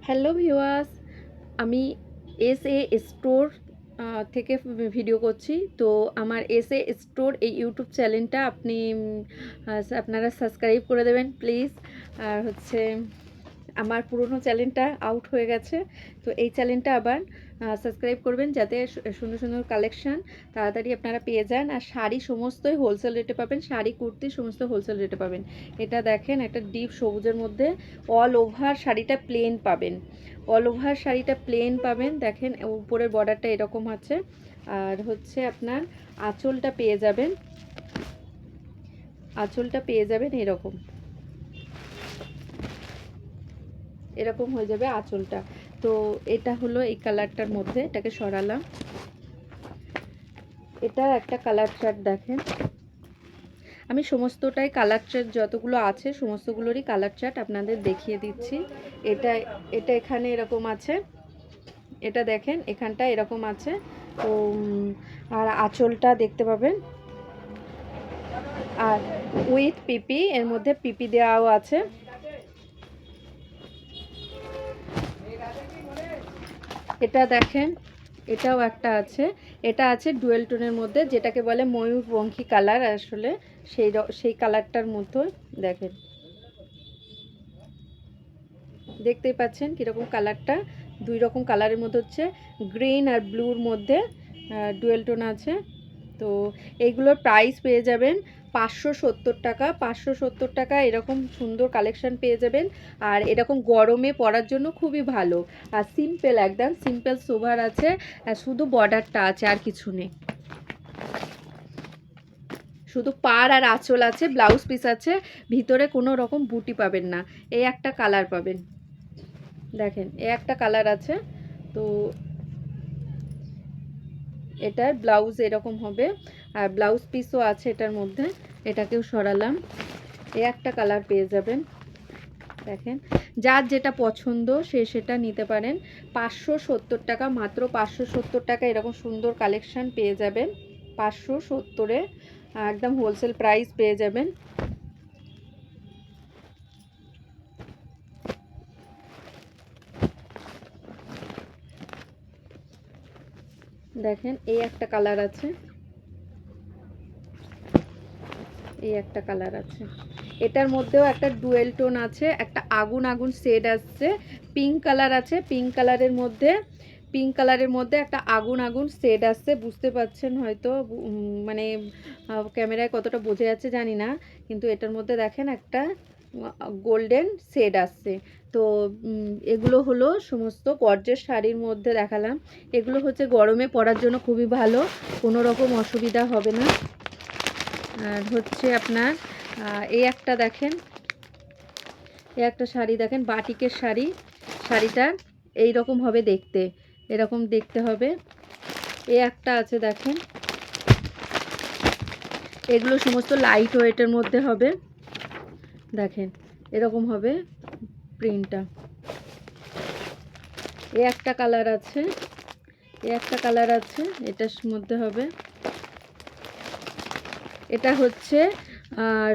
Hello viewers, আমি SA store থেকে video করছি। তো আমার এসএ স্টোর এই ইউটিউব চ্যানেলটা আপনারা সাবস্ক্রাইব করে দেবেন প্লিজ। আর হচ্ছে আমার পুরনো চ্যানেলটা আউট হয়ে গেছে, তো এই চ্যানেলটা আবার সাবস্ক্রাইব করবেন যাতে সুন্দর সুন্দর কালেকশান তাড়াতাড়ি আপনারা পেয়ে যান। আর শাড়ি সমস্তই হোলসেল রেটে পাবেন, শাড়ি কুর্তি সমস্ত হোলসেল রেটে পাবেন। এটা দেখেন, একটা ডিপ সবুজের মধ্যে অল ওভার শাড়িটা প্লেন পাবেন, অল ওভার শাড়িটা প্লেন পাবেন। দেখেন উপরের বর্ডারটা এরকম আছে, আর হচ্ছে আপনার আঁচলটা পেয়ে যাবেন, আঁচলটা পেয়ে যাবেন এরকম, এরকম হয়ে যাবে আঁচলটা। তো এটা হলো এই কালারটার মধ্যে, এটাকে সরালাম। এটা একটা কালার চার্ট দেখেন, আমি সমস্তটাই কালার চার্ট যতগুলো আছে সমস্তগুলোরই কালার চার্ট আপনাদের দেখিয়ে দিচ্ছি। এটা এটা এখানে এরকম আছে, এটা দেখেন এখানটা এরকম আছে। তো আর আঁচলটা দেখতে পাবেন, আর উইথ পিপি, এর মধ্যে পিপি দেওয়াও আছে। এটা দেখেন, এটাও একটা আছে, এটা আছে ডুয়েল টোনের মধ্যে, যেটাকে বলে ময়ূরপঙ্খী কালার। আসলে সেই কালারটার মতো দেখেন, দেখতেই পাচ্ছেন কীরকম কালারটা, দুই রকম কালারের মধ্যে হচ্ছে গ্রিন আর ব্লুর মধ্যে ডুয়েল টোন আছে। তো এইগুলোর প্রাইস পেয়ে যাবেন 570 টাকা, 570 টাকা। এরকম সুন্দর কালেকশন পেয়ে যাবেন, আর এরকম গরমে পরার জন্য খুবই ভালো। আর সিম্পল, একদম সিম্পল সোভার আছে, শুধু বর্ডারটা আছে আর কিছু নেই, শুধু পাড় আর আঁচল আছে, ব্লাউজ পিস আছে, ভিতরে কোনো রকম বুটি পাবেন না। এই একটা কালার পাবেন, দেখেন এই একটা কালার আছে। তো এটার ব্লাউজ এরকম হবে, আর ব্লাউজ পিসও আছে এটার মধ্যে, এটাকেও সরালাম। এই একটা কালার পেয়ে যাবেন, দেখেন যার যেটা পছন্দ সে সেটা নিতে পারেন। 570 টাকা, মাত্র 570 টাকা এরকম সুন্দর কালেকশান পেয়ে যাবেন। 570-এ একদম হোলসেল প্রাইস পেয়ে যাবেন। দেখেন এই একটা কালার আছে, এই একটা কালার আছে, এটার মধ্যেও একটা ডুয়েল টোন আছে, একটা আগুন আগুন শেড আসছে, পিঙ্ক কালার আছে, পিঙ্ক কালারের মধ্যে, পিঙ্ক কালারের মধ্যে একটা আগুন আগুন শেড আসছে, বুঝতে পাচ্ছেন হয়তো, মানে ক্যামেরায় কতটা বোঝা যাচ্ছে জানি না, কিন্তু এটার মধ্যে দেখেন একটা গোল্ডেন শেড আসছে। তো এগুলো হলো সমস্ত গর্জের শাড়ির মধ্যে দেখালাম। এগুলো হচ্ছে গরমে পরার জন্য খুবই ভালো, কোনো রকম অসুবিধা হবে না। আর হচ্ছে আপনার এই একটা দেখেন, এই একটা শাড়ি দেখেন, বাটিকের শাড়ি, শাড়িটা এই রকম হবে দেখতে, এরকম দেখতে হবে। এই একটা আছে দেখেন, এগুলো সমস্ত লাইট ওয়েটের মধ্যে হবে, দেখেন এরকম হবে প্রিন্টটা। এই একটা কালার আছে, এই একটা কালার আছে, এটার মধ্যে হবে, এটা হচ্ছে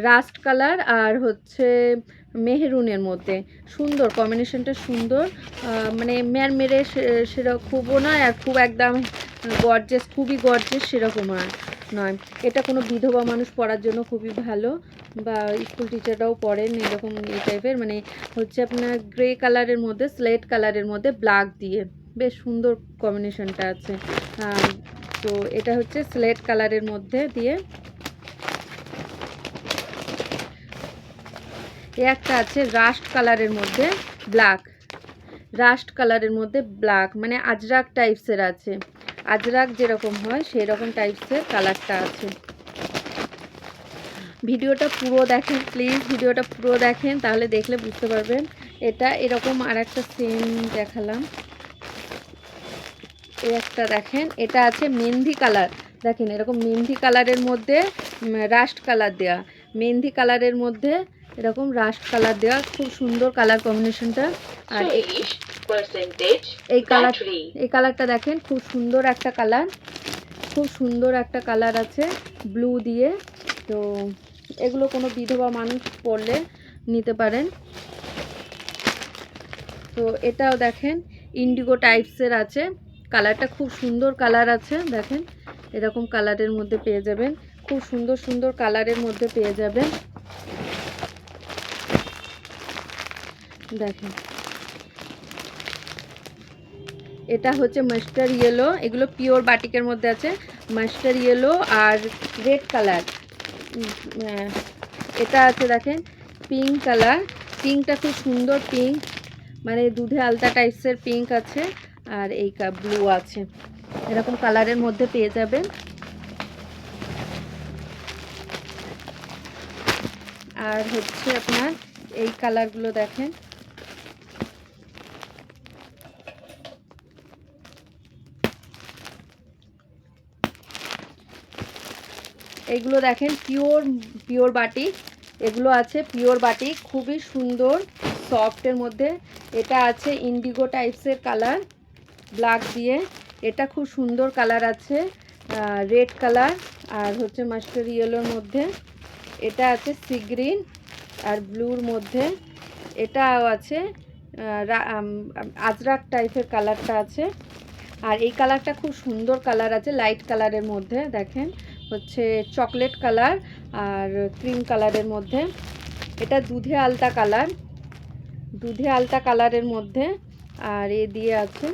রাস্ট কালার আর হচ্ছে মেহরুনের মধ্যে, সুন্দর কম্বিনেশনটা, সুন্দর, মানে মেরে সেরকম খুবও নয় আর খুব একদম গর্জেস, খুবই গর্জেস সেরকম নয়। এটা কোনো বিধবা মানুষ পরার জন্য খুবই ভালো, বা স্কুল টিচাররাও পড়েন এরকম এই টাইপের, মানে হচ্ছে আপনার গ্রে কালারের মধ্যে, স্লেট কালারের মধ্যে ব্ল্যাক দিয়ে, বেশ সুন্দর কম্বিনেশনটা আছে। তো এটা হচ্ছে স্লেট কালারের মধ্যে দিয়ে। একটা আছে রাস্ট কালারের মধ্যে ব্ল্যাক, রাস্ট কালারের মধ্যে ব্ল্যাক, মানে আজরাক টাইপসের আছে, আজরাক যেরকম হয় সেই রকম টাইপসের কালারটা আছে। ভিডিওটা পুরো দেখেন প্লিজ, ভিডিওটা পুরো দেখেন, তাহলে দেখলে বুঝতে পারবেন। এটা এরকম আর একটা সেম দেখালাম, এই একটা দেখেন, এটা আছে মেহেন্দি কালার, দেখেন এরকম মেহেন্দি কালারের মধ্যে রাস্ট কালার দেওয়া, মেহেন্দি কালারের মধ্যে এরকম রাস্ট কালার দেওয়া, খুব সুন্দর কালার কম্বিনেশনটা। আর এই কালারটা দেখেন, খুব সুন্দর একটা কালার, খুব সুন্দর একটা কালার আছে ব্লু দিয়ে। তো এগুলো কোনো বিধবা মানুষ পরলে নিতে পারেন। তো এটাও দেখেন ইন্ডিগো টাইপসের আছে, কালারটা খুব সুন্দর কালার আছে। দেখেন এরকম কালারের মধ্যে পেয়ে যাবেন, খুব সুন্দর সুন্দর কালারের মধ্যে পেয়ে যাবেন। দেখেন এটা হচ্ছে মাস্টার ইয়েলো, এগুলো পিওর বাটিকের মধ্যে আছে, মাস্টার ইয়েলো আর রেড কালার। এটা আছে দেখেন পিঙ্ক কালার, পিঙ্কটা খুব সুন্দর পিঙ্ক, মানে দুধে আলতা টাইপসের পিঙ্ক আছে, আর এই ব্লু আছে, এরকম কালারের মধ্যে পেয়ে যাবেন। আর হচ্ছে আপনার এই কালারগুলো দেখেন, এগুলো দেখেন পিওর বাটিক, এগুলো আছে পিওর বাটিক, খুবই সুন্দর সফটের মধ্যে। এটা আছে ইন্ডিগো টাইপসের কালার ব্ল্যাক দিয়ে, এটা খুব সুন্দর কালার আছে, রেড কালার আর হচ্ছে মাস্টার ইয়েলোর মধ্যে। এটা আছে সি গ্রিন আর ব্লুর মধ্যে। এটাও আছে আজরাক টাইপের কালারটা আছে। আর এই কালারটা খুব সুন্দর কালার আছে, লাইট কালারের মধ্যে দেখেন হচ্ছে চকলেট কালার আর ক্রিম কালারের মধ্যে। এটা দুধে আলতা কালার, দুধে আলতা কালারের মধ্যে। আর এ দিয়ে আছে,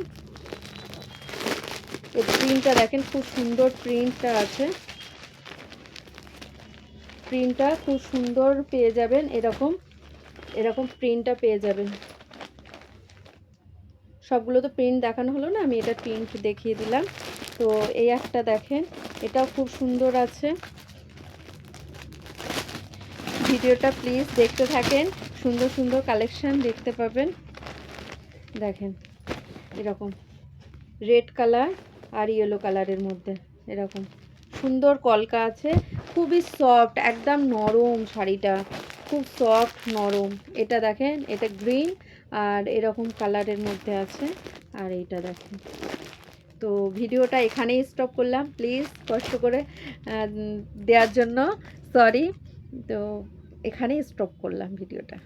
এই প্রিন্টটা দেখেন খুব সুন্দর প্রিন্টটা আছে, প্রিন্টটা খুব সুন্দর পেয়ে যাবেন, এরকম এরকম প্রিন্টটা পেয়ে যাবেন। সবগুলো তো প্রিন্ট দেখানো হলো না, আমি এটা প্রিন্ট দেখিয়ে দিলাম। তো এই একটা দেখেন, এটাও খুব সুন্দর আছে। ভিডিওটা প্লিজ দেখতে থাকেন, সুন্দর সুন্দর কালেকশন দেখতে পাবেন। দেখেন এরকম রেড কালার আর ইয়েলো কালারের মধ্যে এরকম সুন্দর কলকা আছে, খুবই সফট, একদম নরম শাড়িটা, খুব সফট নরম। এটা দেখেন এটা গ্রিন আর এরকম কালারের মধ্যে আছে। আর এইটা দেখেন। তো ভিডিওটা এখানেই স্টপ করলাম, প্লিজ কষ্ট করে দেওয়ার জন্য সরি। তো এখানেই স্টপ করলাম ভিডিওটা।